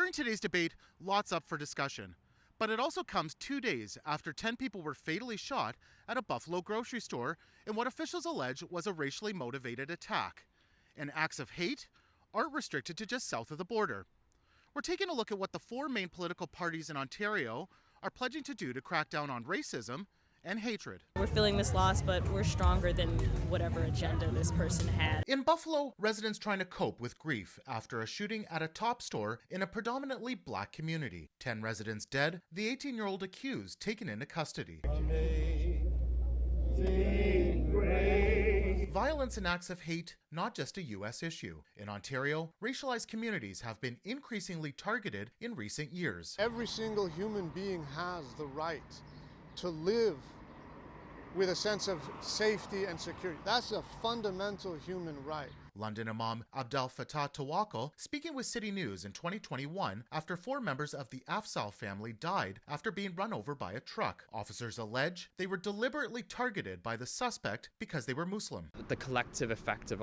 During today's debate, lots up for discussion. But it also comes 2 days after 10 people were fatally shot at a Buffalo grocery store in what officials allege was a racially motivated attack. And acts of hate aren't restricted to just south of the border. We're taking a look at what the four main political parties in Ontario are pledging to do to crack down on racism and hatred. We're feeling this loss, but we're stronger than whatever agenda this person had. In Buffalo, residents trying to cope with grief after a shooting at a top store in a predominantly black community. 10 residents dead, the 18-year-old accused taken into custody. Violence and acts of hate, not just a U.S. issue. In Ontario, racialized communities have been increasingly targeted in recent years. Every single human being has the right to live with a sense of safety and security. That's a fundamental human right. London Imam Abdel Fattah Tawakkol speaking with CityNews in 2021 after 4 members of the Afzal family died after being run over by a truck. Officers allege they were deliberately targeted by the suspect because they were Muslim. The collective effect of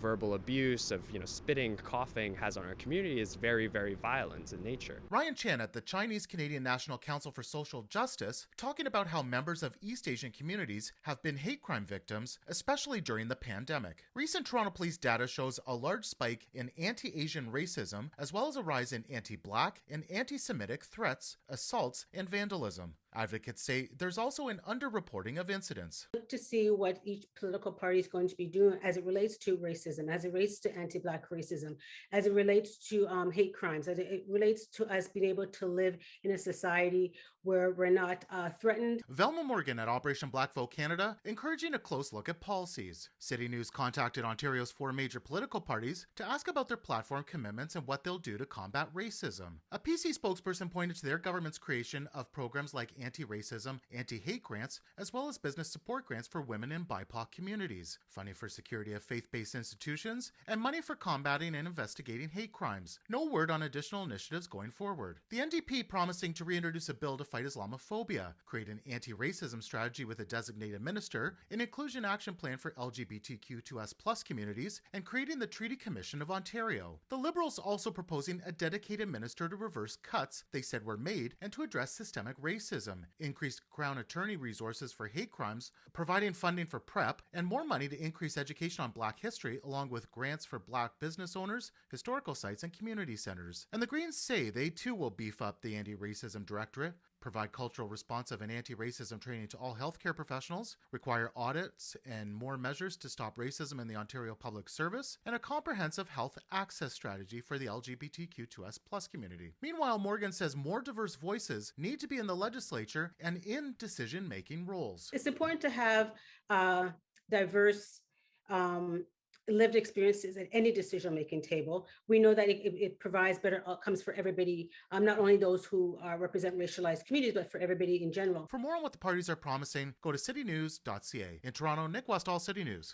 verbal abuse, of spitting, coughing has on our community is very, very violent in nature. Ryan Chan at the Chinese Canadian National Council for Social Justice talking about how members of East Asian communities have been hate crime victims, especially during the pandemic. Recent Toronto Police data shows a large spike in anti-Asian racism, as well as a rise in anti-Black and anti-Semitic threats, assaults, and vandalism. Advocates say there's also an underreporting of incidents. Look to see what each political party is going to be doing as it relates to racism, as it relates to anti-Black racism, as it relates to hate crimes, as it relates to us being able to live in a society where we're not threatened. Velma Morgan at Operation Black Vote Canada encouraging a close look at policies. City News contacted Ontario's 4 major political parties to ask about their platform commitments and what they'll do to combat racism. A PC spokesperson pointed to their government's creation of programs like anti-racism, anti-hate grants, as well as business support grants for women in BIPOC communities, funding for security of faith-based institutions, and money for combating and investigating hate crimes. No word on additional initiatives going forward. The NDP promising to reintroduce a bill to fight Islamophobia, create an anti-racism strategy with a designated minister, an inclusion action plan for LGBTQ2S+ communities, and creating the Treaty Commission of Ontario. The Liberals also proposing a dedicated minister to reverse cuts they said were made and to address systemic racism, increased Crown Attorney resources for hate crimes, providing funding for PrEP, and more money to increase education on Black history, along with grants for Black business owners, historical sites, and community centers. And the Greens say they too will beef up the Anti-Racism Directorate, provide cultural responsive and anti-racism training to all healthcare professionals, require audits and more measures to stop racism in the Ontario Public Service, and a comprehensive health access strategy for the LGBTQ2S+ community. Meanwhile, Morgan says more diverse voices need to be in the legislature and in decision-making roles. It's important to have diverse lived experiences at any decision-making table. We know that it provides better outcomes for everybody, not only those who represent racialized communities, but for everybody in general. For more on what the parties are promising, go to citynews.ca. In Toronto, Nick Westoll, City News.